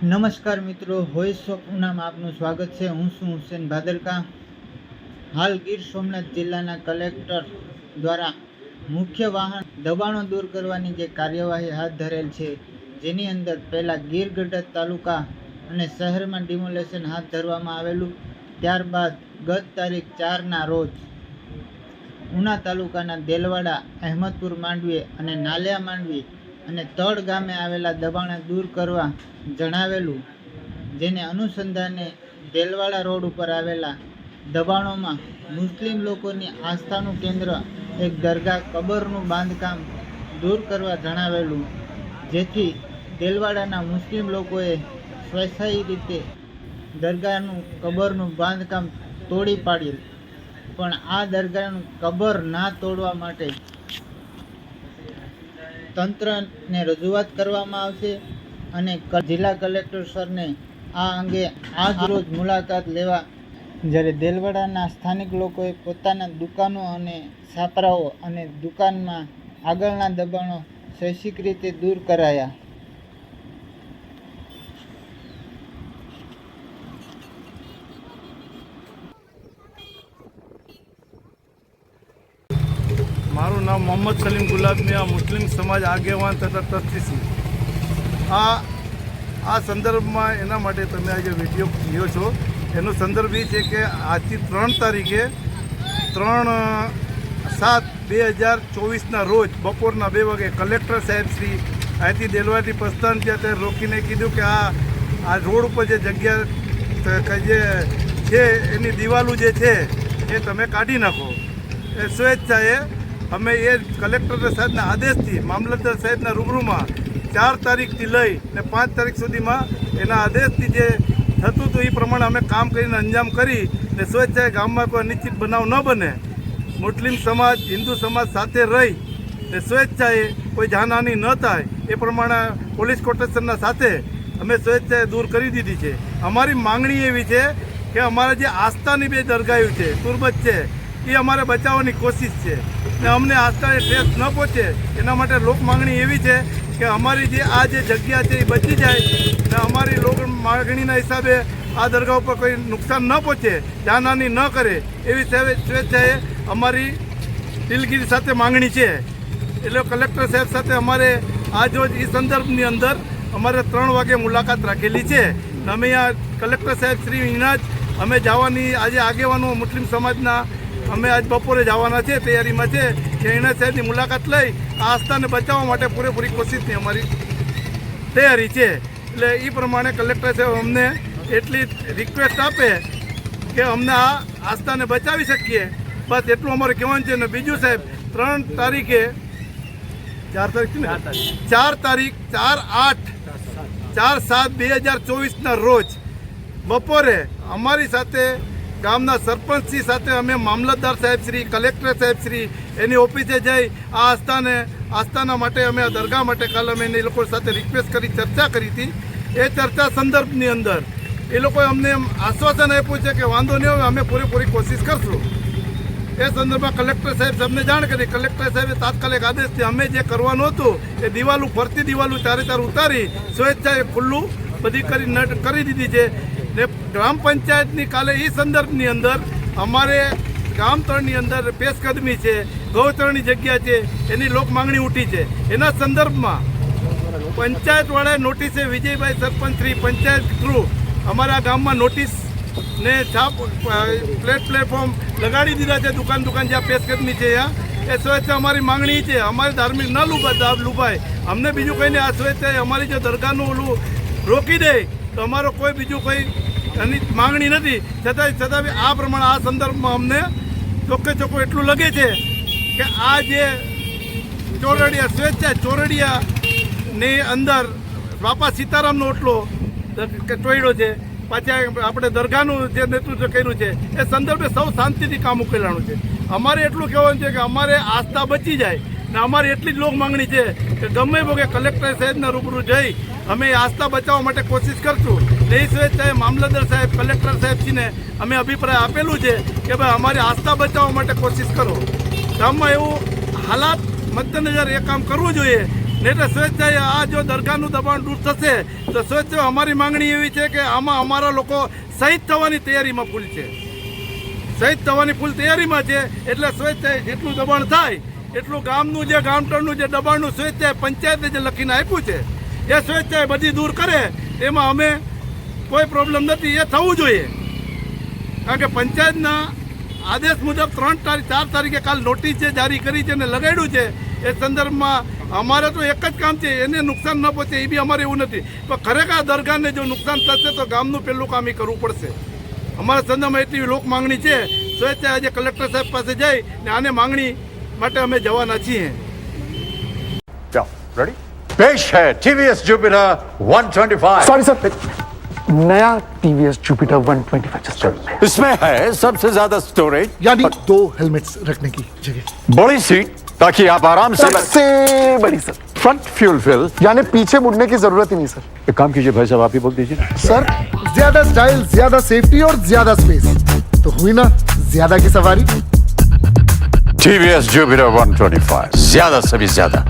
નમસ્કાર મિત્રો, voice of ઉનામાં આપનું સ્વાગત છે। હું છું હુસેન ભાદરકા। હાલ ગીર સોમનાથ જિલ્લાના કલેક્ટર દ્વારા મુખ્ય વાહન દબાણો દૂર કરવાની જે કાર્યવાહી હાથ ધરેલ છે, જેની અંદર પહેલાં ગીરગઢડા તાલુકા અને શહેરમાં ડિમોલેશન હાથ ધરવામાં આવેલું। ત્યારબાદ ગત તારીખ 4ના રોજ ઉના તાલુકાના દેલવાડા, અહેમદપુર માંડવી અને નાલિયા માંડવી અને તળ ગામે આવેલા દબાણો દૂર કરવા જણાવેલું, જેને અનુસંધાને દેલવાડા રોડ ઉપર આવેલા દબાણોમાં મુસ્લિમ લોકોની આસ્થાનું કેન્દ્ર એક દરગાહ કબરનું બાંધકામ દૂર કરવા જણાવેલું, જેથી દેલવાડાના મુસ્લિમ લોકોએ સ્વેચ્છાઈ રીતે દરગાહનું કબરનું બાંધકામ તોડી પાડેલ। પણ આ દરગાહનું કબર ના તોડવા માટે તંત્રને રજૂઆત કરવામાં આવશે અને જિલ્લા કલેક્ટર સરને આ અંગે આજ રોજ મુલાકાત લેવા, જ્યારે દેલવાડાના સ્થાનિક લોકોએ પોતાના દુકાનો અને છાપરાઓ અને દુકાનમાં આગળના દબાણો સ્વૈચ્છિક રીતે દૂર કરાયા। મારું નામ મોહમ્મદ સલીમ ગુલાબમિયા, મુસ્લિમ સમાજ આગેવાન તથા ટ્રસ્ટી છું। આ સંદર્ભમાં એના માટે તમે આજે વિડીયો લ્યો છો, એનો સંદર્ભ એ છે કે આજથી 3 તારીખે 3/7/2024ના રોજ બપોરના 2 વાગે કલેક્ટર સાહેબ શ્રી અહીંથી દેલવાડાથી પ્રસ્થાન થયા ત્યારે રોકીને કીધું કે આ રોડ ઉપર જે જગ્યા જે છે એની દિવાલો જે છે એ તમે કાઢી નાખો। એ સ્વેચ્છાએ અમે એ કલેક્ટર સાહેબના આદેશથી મામલતદાર સાહેબના રૂબરૂમાં 4 તારીખથી લઈ ને 5 તારીખ સુધીમાં એના આદેશથી જે થતું હતું એ પ્રમાણે અમે કામ કરીને અંજામ કરી ને સ્વેચ્છાએ ગામમાં કોઈ અનિશ્ચિત બનાવ ન બને, મુસ્લિમ સમાજ હિન્દુ સમાજ સાથે રહી ને સ્વેચ્છાએ કોઈ જાનહાનિ ન થાય એ પ્રમાણે પોલીસ કોટેશનના સાથે અમે સ્વેચ્છાએ દૂર કરી દીધી છે। અમારી માંગણી એવી છે કે અમારા જે આસ્થાની 2 દરગાહો છે, તુર્બત છે, એ અમારે બચાવવાની કોશિશ છે ને અમને આસ્થાએ ઠેસ ન પહોંચે એના માટે લોક માંગણી એવી છે કે અમારી જે આ જે જગ્યા છે એ બચી જાય ને અમારી લોક માંગણીના હિસાબે આ દરગાહ ઉપર કોઈ નુકસાન ન પહોંચે, જાનહાનિ ન કરે એવી સ્વેચ્છાએ અમારી દિલગીરી સાથે માંગણી છે। એટલે કલેક્ટર સાહેબ સાથે અમારે આજ રોજ એ સંદર્ભની અંદર અમારે 3 વાગે મુલાકાત રાખેલી છે। અમે આ કલેક્ટર સાહેબ શ્રી વિના જ અમે જવાની આજે આગેવાનો મુસ્લિમ સમાજના અમે આજ બપોરે જવાના છે, તૈયારીમાં છે કે એના સાહેબની મુલાકાત લઈ આ આસ્થાને બચાવવા માટે પૂરેપૂરી કોશિશની અમારી તૈયારી છે। એટલે એ પ્રમાણે કલેક્ટર સાહેબ અમને એટલી રિક્વેસ્ટ આપે કે અમને આ આસ્થાને બચાવી શકીએ, બસ એટલું અમારે કહેવાનું છે। ને બીજું સાહેબ 3 તારીખે 4/7/2024ના રોજ બપોરે અમારી સાથે ગામના સરપંચશ્રી સાથે અમે મામલતદાર સાહેબ શ્રી, કલેક્ટર સાહેબ શ્રી એની ઓફિસે જઈ આ આસ્થાના માટે અમે આ દરગાહ માટે કાલે અમે એ લોકો સાથે રિક્વેસ્ટ કરી ચર્ચા કરી હતી। એ ચર્ચા સંદર્ભની અંદર એ લોકોએ અમને આશ્વાસન આપ્યું છે કે વાંધો નહીં હોય, અમે પૂરેપૂરી કોશિશ કરશું। એ સંદર્ભમાં કલેક્ટર સાહેબ સાહેબને જાણ કરી, કલેક્ટર સાહેબે તાત્કાલિક આદેશથી અમે જે કરવાનું હતું એ દિવાલો ફરતી દિવાલો 4 ઉતારી સ્વેચ્છાએ ખુલ્લું બધી કરી દીધી છે ને ગ્રામ પંચાયતની કાલે એ સંદર્ભની અંદર અમારે ગામતળની અંદર પેશકદમી છે, ગૌચરની જગ્યા છે, એની લોક માંગણી ઉઠી છે। એના સંદર્ભમાં પંચાયતવાળાએ નોટિસે વિજયભાઈ સરપંચ શ્રી પંચાયત થ્રુ અમારા ગામમાં નોટિસ ને છાપ પ્લેટફોર્મ લગાડી દીધા છે। દુકાન જ્યાં પેશકદમી છે ત્યાં એ સ્વેચ્છા અમારી માંગણી છે, અમારે ધાર્મિક ન લુભાય, અમને બીજું કંઈ નહીં, આ સ્વેચ્છાએ અમારી જો દરગાહનું ઓલું રોકી દે તો અમારો કોઈ બીજું કોઈ એની માંગણી નથી। છતાં બી આ પ્રમાણે આ સંદર્ભમાં અમને ચોખ્ખે ચોખ્ખું એટલું લાગે છે કે આ જે ચોરડિયાની અંદર બાપા સીતારામનો ઓટલો ટોયડો છે, પાછા આપણે દરગાહનું જે નેતૃત્વ કર્યું છે એ સંદર્ભે સૌ શાંતિથી કામ ઉકેલાણું છે। અમારે એટલું કહેવાનું છે કે અમારે આસ્થા બચી જાય ને અમારી એટલી જ લોક માંગણી છે કે ગમે ભોગે કલેક્ટર સાહેબના રૂબરૂ જઈ અમે આસ્થા બચાવવા માટે કોશિશ કરશું। એ સ્વેચ્છાએ મામલતદાર સાહેબ, કલેક્ટર સાહેબશ્રીને અમે અભિપ્રાય આપેલું છે કે ભાઈ અમારી આસ્થા બચાવવા માટે કોશિશ કરો। ગામમાં એવું હાલાત મદ્દેનજર એ કામ કરવું જોઈએ નહીં તો સ્વેચ્છાએ આ જો દરગાહનું દબાણ દૂર થશે તો સ્વેચ્છાએ અમારી માંગણી એવી છે કે આમાં અમારા લોકો શહીદ થવાની તૈયારીમાં ફૂલ છે, શહીદ થવાની ફૂલ તૈયારીમાં છે. એટલે સ્વેચ્છાએ જેટલું દબાણ થાય એટલું ગામનું જે ગામઠણનું જે દબાણનું સ્વેચ્છાએ પંચાયતે જે લખીને આપ્યું છે એ સ્વેચ્છાએ બધી દૂર કરે, એમાં અમે કોઈ પ્રોબ્લેમ નથી. એ થવું જોઈએ, કારણ કે પંચાયતના આદેશ મુજબ 4 તારીખે કાલ નોટિસ જે જારી કરી છે અને લગાડ્યું છે એ સંદર્ભમાં અમારે તો એક જ કામ છે, એને નુકસાન ન પહોંચે એ બી અમારે એવું નથી. પણ ખરેખર દરગાહને જો નુકસાન થશે તો ગામનું પહેલું કામ એ કરવું પડશે. અમારા સંદર્ભમાં એટલી લોક માંગણી છે, સ્વેચ્છાએ આજે કલેક્ટર સાહેબ પાસે જઈ ને આને માંગણી માટે અમે જવાના છીએ. रेडी पेश है टीवीएस जुपिटर 125 सॉरी सर, नया टीवीएस जुपिटर 125 जस्ट इसमें है सबसे ज्यादा स्टोरेज यानी 2 हेलमेट्स रखने की जगह, बड़ी सीट ताकि आप आराम से सबसे बड़ी सर, फ्रंट फ्यूल फिल. यानी पीछे मुड़ने की जरूरत ही नहीं सर. एक काम कीजिए भाई साहब, आप ही बोल दीजिए ना. सर ज्यादा स्टाइल, ज्यादा सेफ्टी और ज्यादा स्पेस, तो हुई ना ज्यादा की सवारी. टीवीएस जुपिटर 125 ज्यादा से भी ज्यादा.